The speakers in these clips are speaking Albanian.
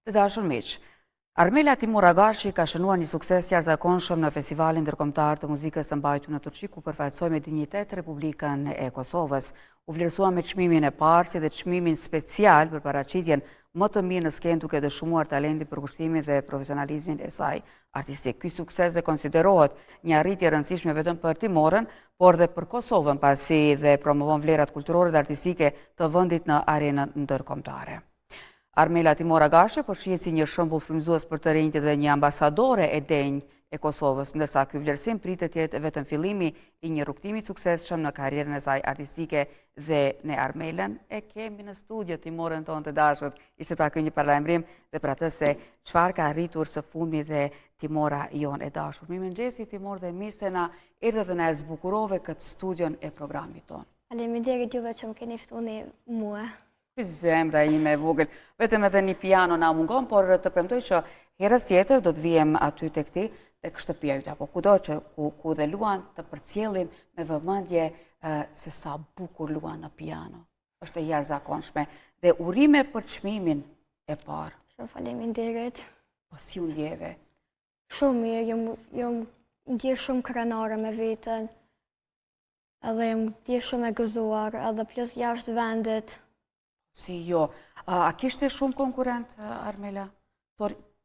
Të dashur miq, Armela Timur Agashi ka shënuar një sukses jashtëzakonshëm në Festivalin Ndërkombëtar të Muzikës së Mbajtur në Turqi, ku përfaqësoi me dinjitet Republikën e Kosovës. U vlerësua me çmimin e parë si dhe çmimin special për paraqitjen më të mirë në skenë, duke dëshmuar talentin, përkushtimin dhe profesionalizmin e saj artistik. Ky sukses dhe konsiderohet një arritje e rëndësishme vetëm për Timorën, por dhe për Kosovën, pasi dhe promovon vlerat kulturore dhe artistike të vendit në arenën ndërkombëtare. Armela Timur Agashi po shihet si një shembull frymëzues për të rinjtë dhe një ambasadore e denjë e Kosovës, ndërsa ky vlerësim pritet të jetë vetëm fillimi i një rrugtimi të suksesshëm në karrierën e saj artistike. Dhe ne Armelën e kemi në studio, Timorën tonë të dashur. Ishte pra ky një paralajmërim dhe për atë se çfarë ka arritur së fundmi dhe Timora jonë e dashur. Mirëmëngjesi Timor, dhe mirë se na erdhe dhe na zbukurove këtë studion e programit tonë. Faleminderit juve që më keni ftuar mua. Zemra ime e vogël, vetëm edhe një piano na mungon, por të premtoj që herës tjetër do të vijem aty tek ti, tek shtëpia yt, apo kudo që ku dhe luan, të përcjellim me vëmendje se sa bukur luan në piano. Është e jashtëzakonshme dhe urime për çmimin e parë. Shumë faleminderit. Po si u ndjeve? Shumë mirë, jam ndjer shumë krenare me veten. Edhe jam ndjer shumë e gëzuar, edhe plus jashtë vendit. Si jo. A kishte shumë konkurent, Armela?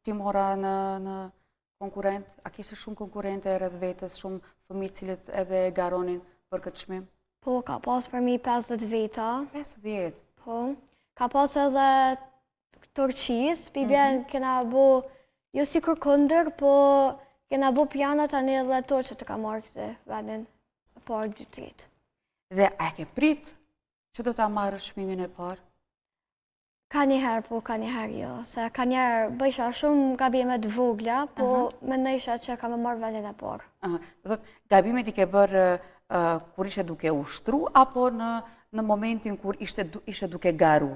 Timora në konkurent? A kishte shumë konkurente rreth vetës, shumë fëmijë cilët edhe garonin për këtë çmim? Po, ka pas për mi 50 veta. 50? Po. Ka pas edhe Turqis, bibjen kena bu, jo si kërkëndër, po kena bu piano tani edhe to që të ka marrë këtë vendin e parë 2-3. Dhe a ke prit që do ta marrë çmimin e parë? Ka njëherë, po ka njëherë jo. Se ka njëherë bëjsha shumë gabime të vogla, po mendojsha që ka më marrë vendin e parë. Do thotë, gabimet i ke bërë kur ishe duke ushtru, apo në momentin kur ishe duke garu?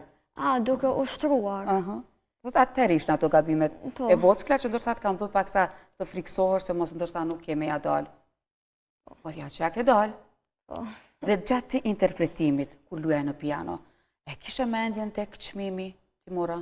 Duke ushtruar. Do të atëherë ishnë ato gabimet e vockla që ndoshta të kanë bërë paksa të friksohesh se mos ndoshta nuk ke me ja dalë. Por ja që ja ke dalë. Dhe gjatë interpretimit, kur luaje në piano, e kishe mendjen tek çmimi, Timora?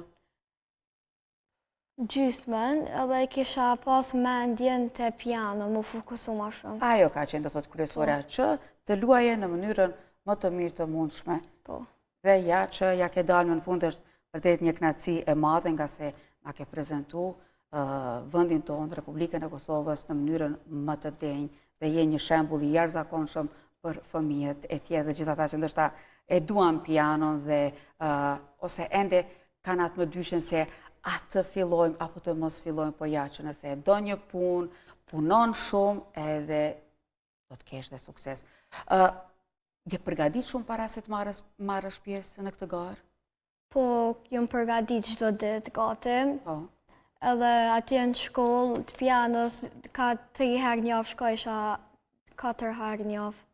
Gjysmën, edhe kisha pas mendjen te piano, më fokusu ma shumë. Ajo ka qenë, do thotë, kryesorja, që të luaje në mënyrën më të mirë të mundshme. Po. Dhe ja që ja ke dalë në fund, është vërtet një kënaqësi e madhe, nga se na ke prezantu vendin tonë, Republikën e Kosovës, në mënyrën më të denjë, dhe je një shembull i jashtëzakonshëm për fëmijët e tjerë dhe gjithë ata që ndoshta e duan pianon dhe ose ende kanë atë më dyshen se atë fillojmë apo të mos fillojmë, po ja që nëse e do një punë, punon shumë edhe do të kesh dhe sukses. Je përgadit shumë para se të marrësh pjesë në këtë garë? Po, jam përgadit çdo ditë gati. Po. Edhe atje në shkollë të pianos, ka 3 herë në javë shkojsha 4 herë në javë.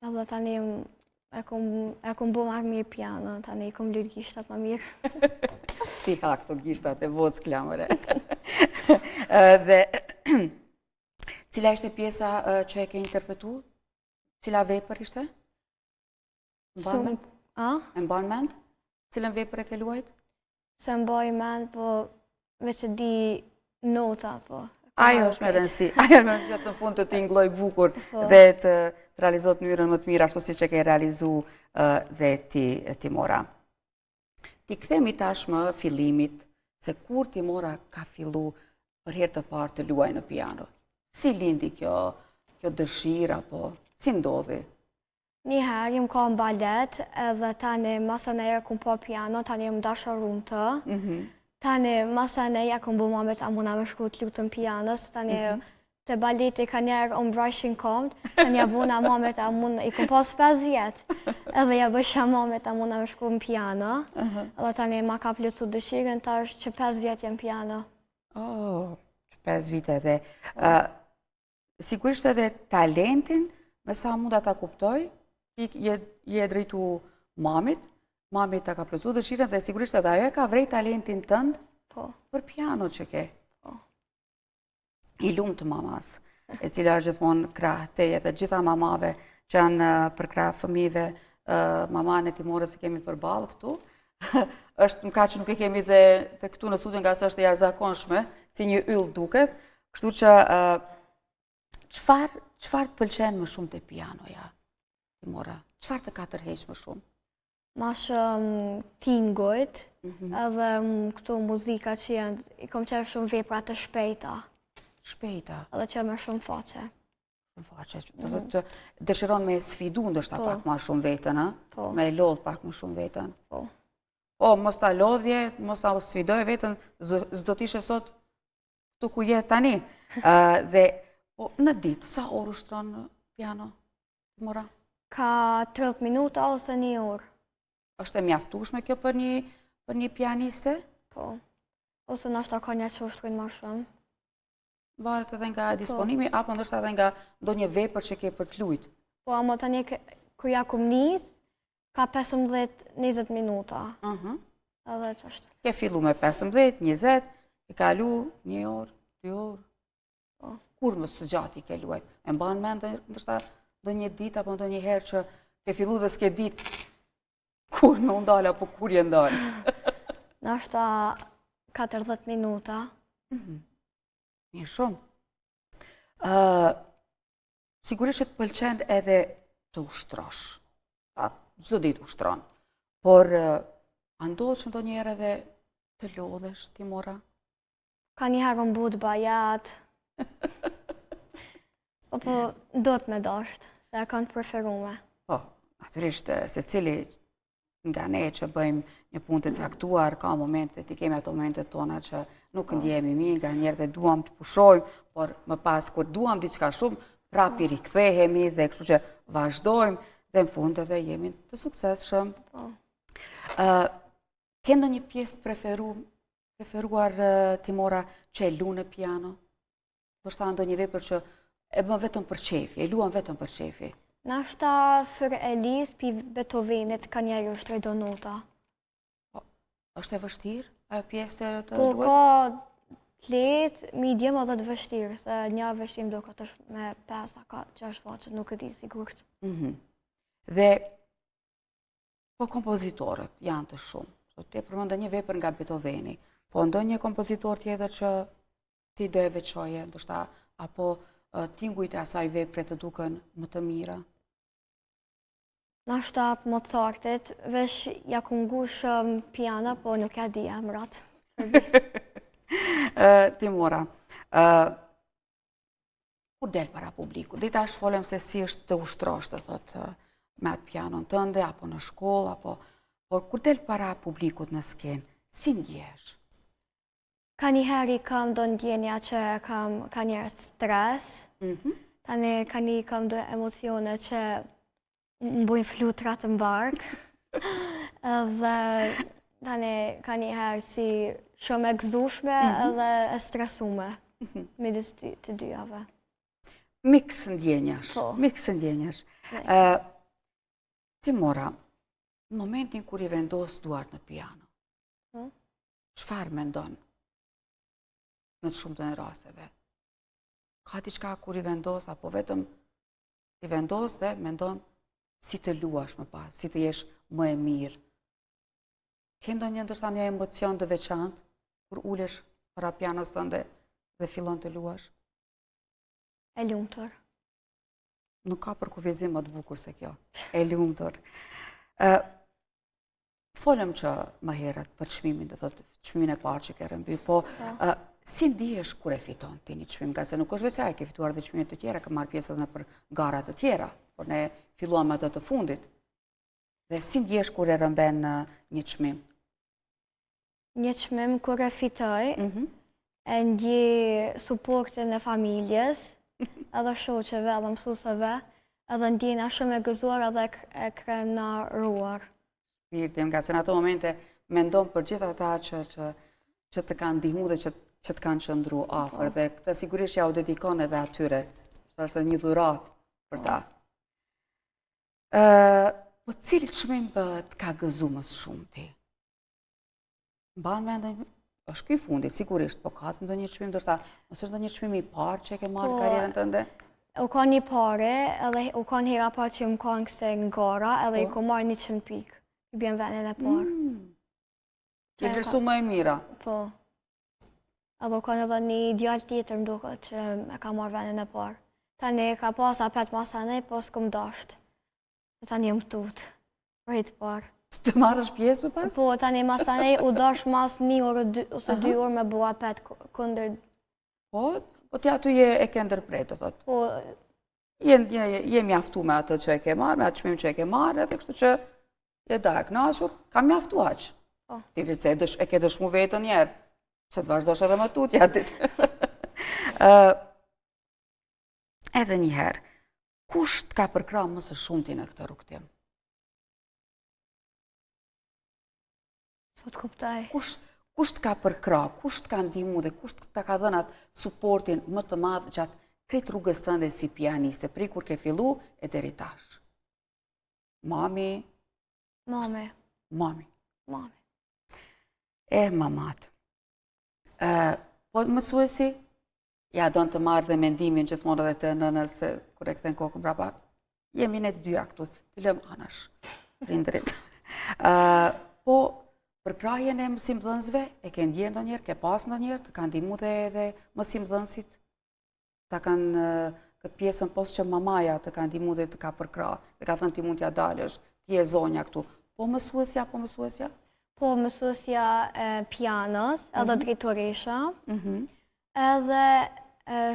Edhe tani e kom bo marrë mirë piano, tani kom lyt gishtat më mirë. Si ha këto gishtat e vockla, more. Dhe cila ishte pjesa që e ke interpretuar? Cila vepër ishte? E mban mend? Cilën vepër e ke luajt? Se mbaj mend, po veç e di nota, po. Ajo është me rëndësi. Ajo është me rëndësi që të fund të tingëlloj bukur dhe të realizohet në mënyrën më të mirë, ashtu siç e ke realizu dhe ti, Timora. Ti kthehemi tashmë fillimit, se kur Timora ka fillu për herë të parë të luajë në piano. Si lindi kjo dëshirë, apo si ndodhi? Një herë jam ka në balet, edhe tani masa në herë kum pa piano, tani jam dasharum të. Tani masa në herë kum bu mamet a muna me shku të lutën pianos, tani të baleti ka njerë o mbrajshin komt, tani ja buna mamet a muna, i kum pas 5 vjetë, edhe ja bësha mamet a muna me shku në piano, edhe tani ma ka plëcu dëshirën, ta është që 5 vjetë jem piano. 5 vite dhe. Sigurisht edhe talentin, me sa mund ta kuptoj, je drejtu mamit ta ka plotësuar dëshirën dhe sigurisht edhe ajo e ka vrejt talentin tënd për piano që ke. I lumt mamas, e cila është gjithmonë krah teje dhe gjitha mamave që janë për krah fëmijëve, maman e Timorës i kemi përballë këtu, është më ka që nuk e kemi dhe këtu në studion nga se është e jashtëzakonshme, si një yll duket, kështu që çfarë të pëlqen më shumë te pianoja, Timora? Çfarë të ka tërheq më shumë? Ma shumë tingujt, edhe këtu muzika që janë, i kom qef shumë vepra të shpejta. Shpejta? Edhe që më shumë faqe. Do të dëshiron me sfidu ndoshta pak më shumë veten, Po. me lodh pak më shumë veten. Po. O, mos ta lodhje, mos ta sfidoj veten, s'do t'ishe sot këtu ku je tani. Dhe në ditë, sa orë ushtron piano, Timora? Ka 30 minuta ose 1 orë. Është e mjaftueshme kjo për një pianiste? Po. Ose nështë ka një që ushtrojnë ma shumë. Varet edhe nga disponimi, apo ndoshta edhe nga ndonjë vepër që ke për të luajtur. Po, ama tani kur ja kum nis, ka 15-20 minuta. Edhe ç'është. Ke fillu me 15, 20, e kalu 1 orë, 2 orë. Po. Kur më së gjatë i ke luajt? E mban mend ndoshta ndonjë ditë apo ndonjë herë që ke fillu dhe s'ke ditë kur më ndal apo kur je ndal? Nështë 40 minuta. Mirë shumë. Sigurisht që të pëlqen edhe të ushtrosh. Çdo ditë ushtron. Por a ndodh që ndonjëherë edhe të lodhesh, Timora? Ka një herë më but bajat. Po do të me dasht, se e kanë të preferume. Po, natyrisht, secili nga ne që bëjmë një punë të caktuar, ka momente, ti kemi ato momentet tona që nuk ndjehemi mirë, nga njerë dhe duam të pushojmë, por më pas kur duam diçka shumë, prap i rikthehemi dhe kështu që vazhdojmë dhe në fund edhe jemi të suksesshëm. Po. Ke ndonjë pjesë preferuar Timora që e luan në piano? Do shta ndonjë vepër që e bën vetëm për qefi, e luan vetëm për qefi? Nashta për Elis, pi Beethovenit ka njeri ushtroj do nota. Është e vështirë, ajo pjesë të Po, luet? ka të lehtë, medium edhe të vështirë, se një vështim do këtë është me 5-6 faqe, nuk e di sigurt. Dhe, po kompozitorët janë të shumë. Ti e përmendë një vepër nga Beethoveni, po ndonjë kompozitor tjetër që ti do e veçoje, ndoshta apo tingujt e asaj vepre të duken më të mira? Nashta Mozartit, vesh ja ku ngush piana, po nuk ja di emrat. Timora, kur del para publiku? Dhe tash folem se si është të ushtrosh, të thotë, me atë pianon tënde, apo në shkollë, por kur del para publikut në skenë, si ndjesh? Ka një heri kam do ndjenja që ka njerë stres, tani ka një kam do emocione që më bujnë flutrat në barkë, dhe tani ka një herë si shumë e gëzushme edhe e stresume, midis të dyjave. Miks ndjenjash, Po. miks ndjenjash. Timora, në momentin kur i vendos duart në piano, çfarë mendon në të shumtën e rasteve? Ka diçka kur i vendos, apo vetëm i vendos dhe mendon si të luash më pas, si të jesh më e mirë? Ke ndonjë ndoshta një emocion të veçantë kur ulesh para pianos tënde dhe fillon të luash? E lumtur. Nuk ka për kufizim më të bukur se kjo. E lumtur. Folëm që më herët për çmimin, do thotë çmimin e parë që ke rëmby, po si ndihesh kur e fiton ti një çmim? Nga se nuk është veç ai, ke fituar edhe çmime të tjera, ke marrë pjesë edhe në për gara të tjera, por ne filluam ato të fundit. Dhe si ndihesh kur e rëmben një çmim? Një çmim kur e fitoj, e ndjej suportin e familjes, edhe shoqeve, edhe mësuesve, edhe ndjena shumë e gëzuar edhe e krenaruar. Mirtim, nga se në ato momente mendon për gjithë ata që të kanë ndihmu dhe që të kanë qëndru afër, dhe këtë sigurisht ja u dedikon edhe atyre, që është një dhuratë për ta. Po cili çmim të ka gëzu më shumë ti? Mban mend, është ky fundit, sigurisht, po ka ndonjë çmim, ndoshta, ose është ndonjë çmim i parë që ke marrë karrierën tënde? U ka një pare, edhe u ka një hera parë që më ka ngste në gara, edhe i ku marrë 100 pikë. I bjen venin e parë. Je vlerësu më e mira. Po. Edhe kanë edhe një djalë tjetër më duket që e ka marrë vendin e parë. Tani ka pas apet masane, po s'kom dasht. Tani jam tut. Për hitë parë. Të marrësh pjesë më pas? Po, tani masane u dash mas 1 orë ose 2 orë me bu apet kundër. Po ti aty e ke ndërpret, do thotë. Po, Je mjaftu me atë që e ke marrë, me atë çmim që e ke marrë, edhe kështu që je da e kënaqur, ka mjaftu aq. Po. Ti vetë e ke dëshmu vetën njerë, se të vazhdosh edhe më tutje atit. Edhe njëherë, kush të ka përkra më së shumti në këtë rrugtim? s'po të kuptaj. Kush të ka përkra, kush të ka ndihmu dhe kush të ka dhënë atë suportin më të madh gjatë krejt rrugës tënde si pianiste, prej kur ke fillu e deri tash? Mami? Mami. Mami. Mami. Mamat. Po mësuesi? Ja, do në të marrë dhe mendimin gjithmonë edhe të nënës kur e kthen kokën brapa. Jemi ne të dyja këtu, të lëm anash, prindrit. Po, përkrahjen e mësimdhënësve, e ke ndjenë ndonjëherë, ke pas ndonjëherë, të kanë ndihmu dhe mësimdhënësit? Ta kanë këtë pjesën pos që mamaja të ka ndihmu dhe të ka përkra, dhe ka thënë ti mund t'ja dalësh, ti e zonja këtu. Po mësuesja? Po mësuesja e pianos, edhe drejtoresha, edhe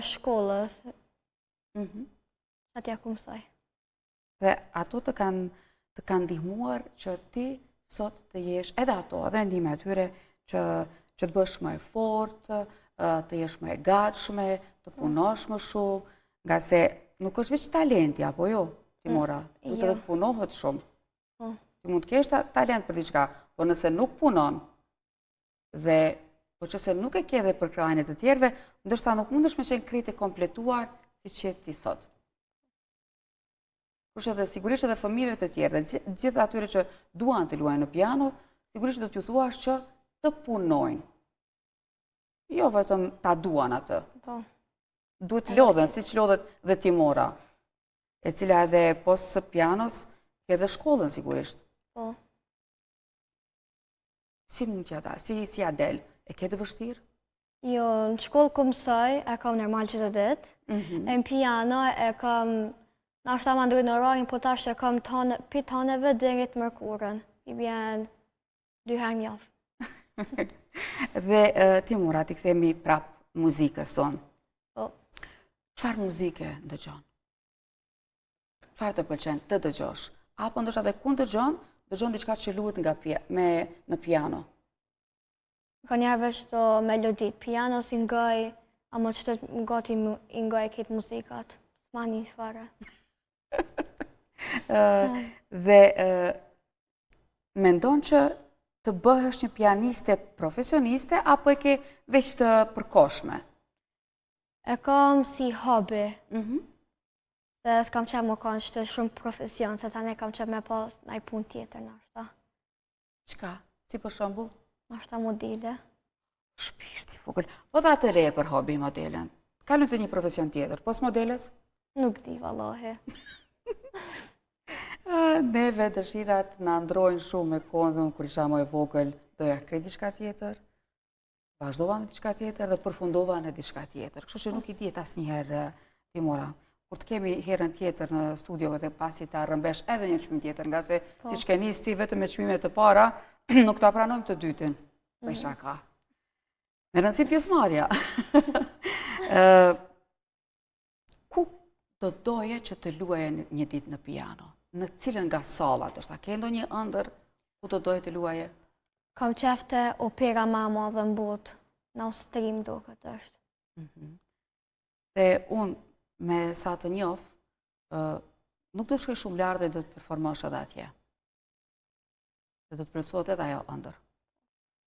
shkollës. Atja ku mësoj. Dhe ato të kanë ndihmuar që ti sot të jesh, edhe ato, edhe ndihme atyre që të bësh më e fortë, të jesh më e gatshme, të punosh më shumë, nga se nuk është veç talenti, apo jo, Timora? Du të punohet shumë. Ti mund të kesh talent për diçka, por nëse nuk punon, dhe po që se nuk e ke dhe përkrahjen e të tjerëve, ndoshta nuk mundesh me qenë krejt e kompletuar si që ti sot. Kurse dhe sigurisht edhe fëmijëve të tjerë, dhe gjithë atyre që duan të luajnë në piano, sigurisht do t'ju thuash që të punojnë. Jo vetëm ta duan atë. Duhet lodhen, si që lodhet dhe Timora, e cila edhe posë së pianos, ke dhe shkollën sigurisht. Po. Si mund t'ja da, si ja del, e ke të vështirë? Jo, në shkollë ku mësoj, e kam normal që të ditë, e në piano e kam, në ashtë ta më ndrujnë në orarin, po tash e kam pi toneve deri të mërkurën. I bjen 2 herë në javë. Dhe Timora, ti kthehemi prap muzikës sonë. Po. Çfarë muzike ndëgjon? Çfarë të pëlqen të dëgjosh? Apo ndoshta edhe kur dëgjon diçka që luhet në piano? Ka njerëve që të melodit. Piano si ngoj, ama që të gati ngoj këtë muzikat. S'ma një fare. Dhe mendon që të bëhesh një pianiste profesioniste, apo e ke veç të përkohshme? E kam si hobi. Se s'kam qenë më kanë që të shumë profesion, se tani kam qenë me pas në i pun tjetër në ashta. Qka? Si për shembull? Në ashta modele. Shpirti fugël. Po dhe atë re për hobi modelen. Kalëm të një profesion tjetër, pos modeles? Nuk di, vallohi. Neve dëshirat në ndrojnë shumë me kohën, kur isha më e vogël, doja krejt diçka tjetër, vazhdova në diçka tjetër dhe përfundova në diçka tjetër. Kështu që nuk i diet asnjëherë, Timora. Kur të kemi herën tjetër në studio dhe pasi ta rrëmbesh edhe një çmim tjetër, nga se siç ke nis ti vetëm me çmime të para, nuk ta pranojmë të dytin. Me shaka. Me rëndësi pjesëmarrja. Ku do doje që të luaje një ditë në piano? Në cilën nga sallat është? A ke ndonjë ëndër ku do doje të luaje? Kam qefte opera ma madhe në botë. Në Austrim do këtë është. Dhe unë, me sa të njoh, nuk do të shkoj shumë lartë dhe do të performosh edhe atje. Dhe do të plotësohet edhe ajo ëndër.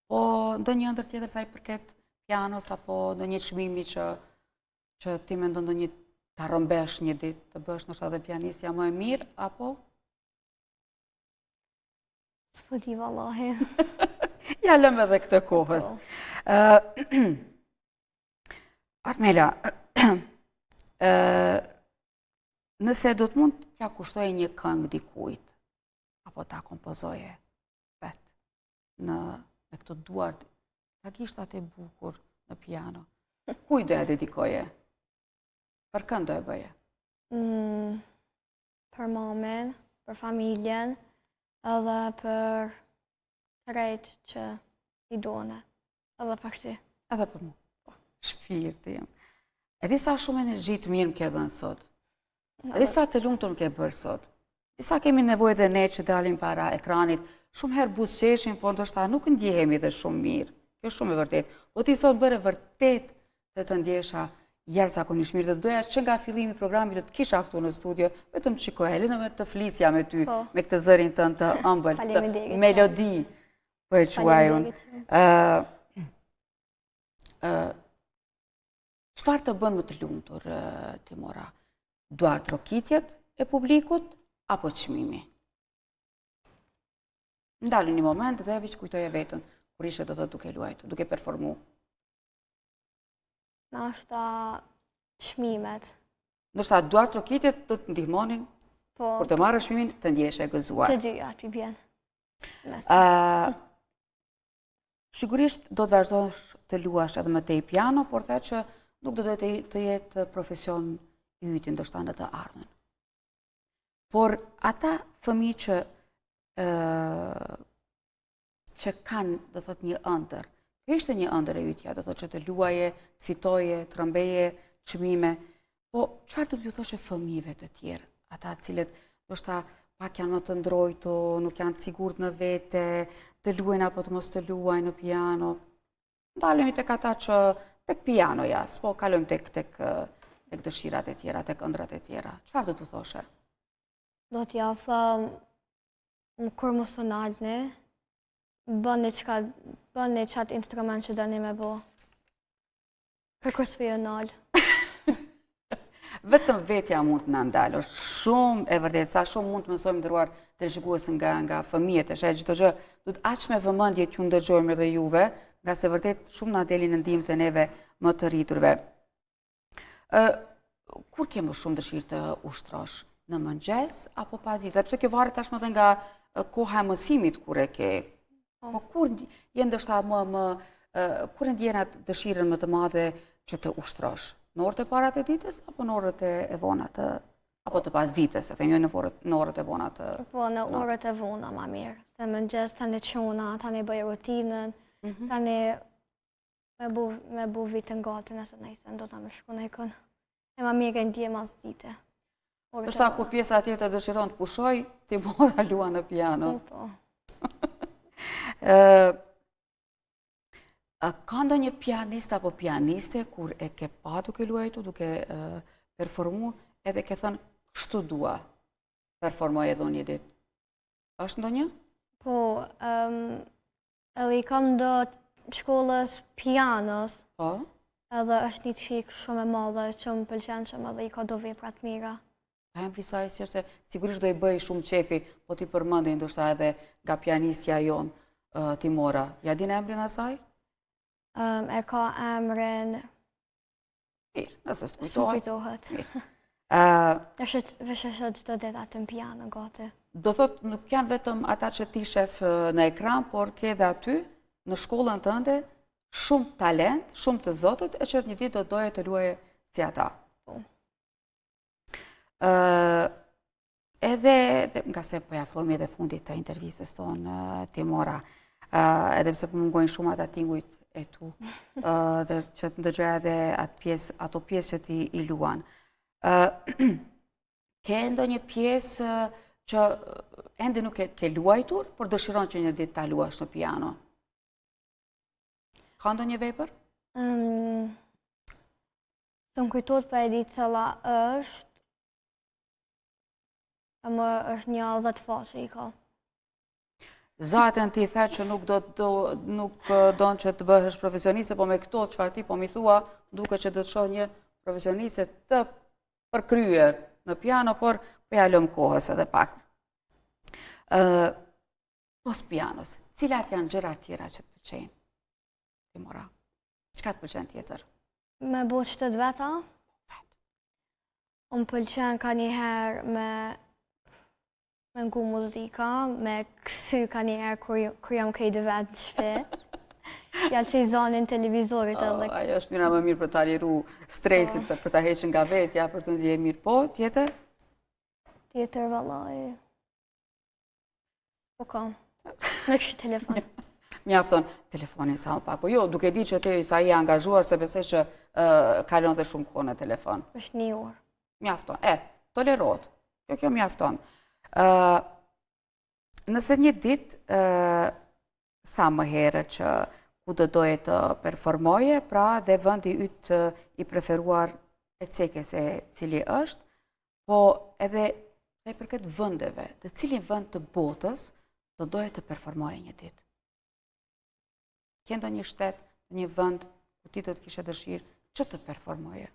Po ndonjë ëndër tjetër sa i përket pianos apo ndonjë çmimi që ti mendon ndonjë ta rrëmbesh një ditë, të bësh ndoshta edhe pianistja më e mirë apo? S'po di vallahi. Ja lëm edhe këtë kohës. Armela, nëse do të mund t'ja kushtoje një këngë dikujt, apo ta kompozoje vetë në me këto duart, ka gishtat e bukur në piano. Kuj do e dedikoje? Për kënd do e bëje? Për mamin, për familjen, edhe për krejt që i done, edhe për këti. Edhe për mu. Shpirti jem. E di sa shumë energji të mirë më ke dhënë sot. E di sa të lumtur më ke bërë sot. Disa kemi nevojë dhe ne që dalim para ekranit, shumë herë buzëqeshin, por ndoshta nuk ndjehemi dhe shumë mirë. Kjo është shumë e vërtet. Po ti sot bëre vërtet të ndjesha jashtëzakonisht mirë. Dhe doja që nga fillimi i programit të kisha këtu në studio, vetëm të shikoja, edhe të flisja me ty, me këtë zërin tënd të ëmbël, të melodi, po e quaj unë. Çfarë të bën më të lumtur, Timora? Duart rokitjet e publikut apo çmimi? Ndalu një moment dhe veç kujtoje vetën kur ishe do të duke luajtur, duke performu. Nashta çmimet. Ndoshta duart rokitjet do të ndihmonin kur të marrësh çmimin të ndjesh e gëzuar. Të dyja aty bjen. Sigurisht do të vazhdosh të luash edhe më tej piano, por the që nuk do të jetë profesion i yt ndoshta në të ardhmen. Por ata fëmijë që kanë, do thot, një ëndër, kjo ishte një ëndër e ytja, do thot që të luaje, të fitoje, të rëmbeje, çmime, po çfarë do t'ju thoshe fëmijëve të tjerë, ata cilët ndoshta pak janë më të ndrojtu, nuk janë të sigurt në vete, të luajnë apo të mos të luajnë në piano. Ndalemi tek ata që tek pianoja, s'po kalojmë tek dëshirat e tjera, tek ëndrat e tjera. Çfarë do t'u thoshe? Do t'ja them kur mos të nalni, bëni qatë instrument që dëni me bo. Kërkur s'pje nalë. Vetëm vetja mund të na ndalë, është shumë e vërtet, sa shumë mund të mësojmë ndëruar të shikues nga fëmijët, e sheh çdo gjë, duhet aq me vëmendje që ndëgjojmë edhe juve, nga se vërtet shumë na delin në ndihmë të neve më të rriturve. Kur ke më shumë dëshirë të ushtrosh? Në mëngjes apo pas ditës? Sepse kjo varet tashmë edhe nga koha e mësimit kur e ke. Po kur je ndoshta kur ndjen atë dëshirën më të madhe që të ushtrosh? Në orët e para të ditës apo në orët e vona të apo të pasdites, e themi në orët e vona të. Po në orët e vona më mirë, se mëngjes tani çuna, tani bëj rutinën, tani me bu vitën gati nëse nejse do ta më shku në ikon. E më mirë e ndje mas dite. Ndoshta kur pjesa tjetër dëshiron të pushoj, Timora lua në piano. Po. Ka ndonjë pianist apo pianiste kur e ke pa duke luajtu, duke performu, edhe ke thënë kështu dua performoj edhe unë një ditë? Është ndonjë? Po, edhe i kam do shkollës pianos, edhe është një qikë shumë e madhe që më pëlqen që më dhe i ka do veprat mira. Pa e më frisaj si është, sigurisht do i bëj shumë qefi, po ti përmëndin ndoshta edhe nga pianistja jonë, Timora. Ja din emrin asaj? E ka emrin... Mirë, nëse së kujtohet. Vesh është gjithë dhe atë në piano, gati. Do thot, nuk janë vetëm ata që ti shef në ekran, por ke dhe aty, në shkollën tënde, shumë talent, shumë të zotët, e që një ditë do doje të luaje si ata. Edhe, nga se po ja afrojmë edhe fundit të intervistës tonë, Timora, edhe pse po mungojnë shumë ata tingujt e tu, dhe që të ndëgjoja edhe ato pjesë që ti i luan. Ke ndonjë pjesë që ende nuk ke luajtur, por dëshiron që një ditë ta luash në piano? Ka ndonjë vepër? Të më kujtot për e di cëla është, më është një 10 faqe i ka. Zatën ti the që nuk do që të bëhesh profesioniste, po me këto çfarë ti po mi thua, duke që do të shoh një profesioniste të përkryer në piano, por po ja lëm kohës edhe pak. Pos pianos, cilat janë gjërat tjera që të pëlqejnë? Timora, çka të pëlqen tjetër? Me bo qëtët veta? Më pëlqen ka njëherë me Me ngu muzika, me kësy ka njerë kur jam kej dëvet në shpe. Ja që i zonin televizorit edhe. Ajo është mira më mirë për ta liru stresin, për ta heqën nga vetja, për të ndje mirë. Po, tjetër? Tjetër, vallaj. Po kam. Me kështu telefon. Mjafton telefonin sa më pak. Po jo, duke di që ti sa i angazhuar, se besoj që kalon dhe shumë kohë në telefon. Është 1 orë. Mjafton. Tolerot. Kjo mjafton. Nëse një dit tha më herë që ku do doje të performoje, pra dhe vendi ytë i preferuar e ceke se cili është, po edhe për këtë vëndeve, të cilin vënd të botës do doje të performoje një dit. Kendo një shtet, një vënd ku ti do të kishe dëshirë që të performoje.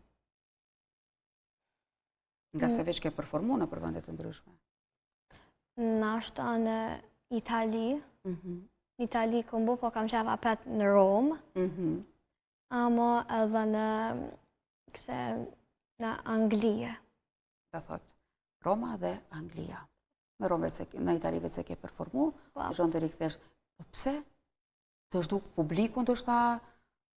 Nga se veç ke performu në për vëndet të ndryshme. Nashta në Itali. Në Itali këm bu, po kam qef apet në Romë. Amo edhe në Anglije. Ka thot, Roma dhe Anglia. Në Itali veç se ke performu, të shonë të rikëthesh, po pse? Të shduk publiku ndoshta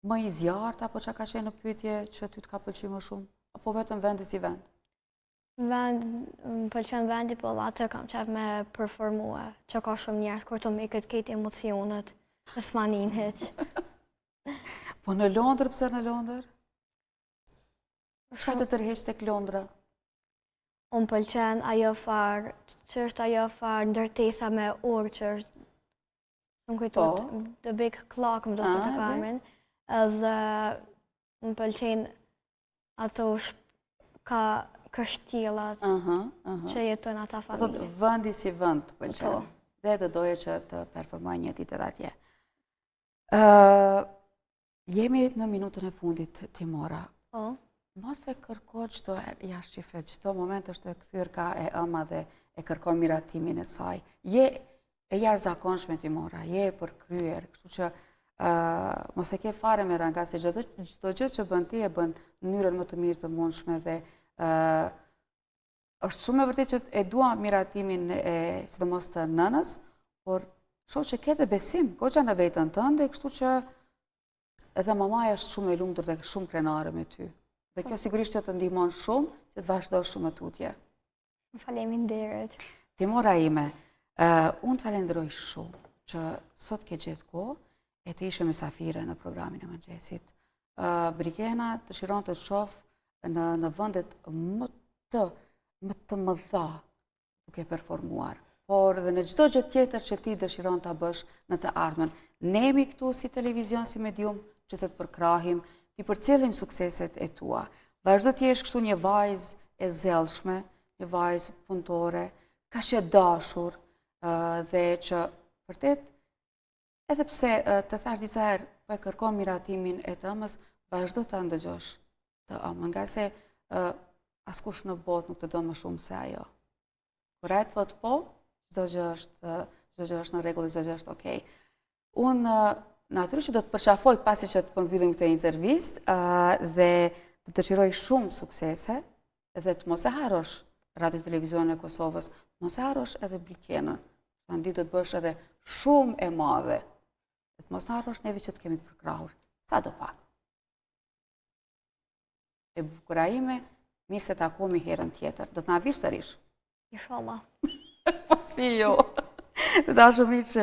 më i zjarët, apo që ka qenë në pyetje që ty të ka pëlqy më shumë? Apo vetëm vendi si vend? Më pëlqen vendi, po atë kam qef me performue, që ka shumë njerë, kur të me këtë emocionet, të s'manin heq. Po në Londër, pse në Londër? Qka të tërheq tek Londra? Unë pëlqen ajo farë, që është ajo farë ndërtesa me orë, që është, më kujtot, the big clock, më do të kamen, edhe më pëlqen ato kështjelat që jetojnë ata familje. Vëndi si vënd të pëlqen, dhe të doje që të performoj një ditë edhe atje. Jemi në minutën e fundit, Timora. Mos e kërko qëto jashtë qife, qëto moment është e këthyr ka e ëma dhe e kërkon miratimin e saj. Je e jashtëzakonshme, Timora, je e përkryer, kështu që mos e ke fare me ranga, se çdo gjë që bën ti e bën në mënyrën më të mirë të mundshme dhe është shumë e vërtet që e dua miratimin e sidomos të nënës, por shoh që ke dhe besim, goxha në veten tënde, kështu që edhe mamaja është shumë e lumtur dhe shumë krenare me ty. Dhe kjo sigurisht që të ndihmon shumë që të vazhdosh shumë tutje. Faleminderit. Timora ime, unë të falenderoj shumë që sot ke gjetë kohë e të ishe mysafire në programin e mëngjesit. Brigena të shiron të shoh në vëndet më të mëdha duke performuar, por dhe në çdo gjë tjetër që ti dëshiron ta bësh në të ardhmen. Ne jemi këtu si televizion, si medium, që të përkrahim, ti përcjellim sukseset e tua. Vazhdo të jesh kështu një vajzë e zellshme, një vajzë punëtore, kaq e dashur dhe që vërtet edhe pse të thash disa herë po e kërkon miratimin e të ëmës, vazhdo ta ndëgjosh të ëmën, nga se askush në botë nuk të do më shumë se ajo. Kur ai të thot po, çdo gjë është në rregull, çdo gjë është okay. Unë natyrisht do të përqafoj pasi që të përmbyllim këtë intervistë dhe të dëshiroj shumë suksese dhe të mos e harrosh Radio Televizionin e Kosovës, mos e harrosh edhe Brikenën. Tani do të bësh edhe shumë e madhe. Dhe të mos harrosh neve që të kemi përkrahur, sadopak. E bukura ime, mirë se takohemi herën tjetër. Do të na vish sërish? Inshallah. Po si jo. Të dashur miq,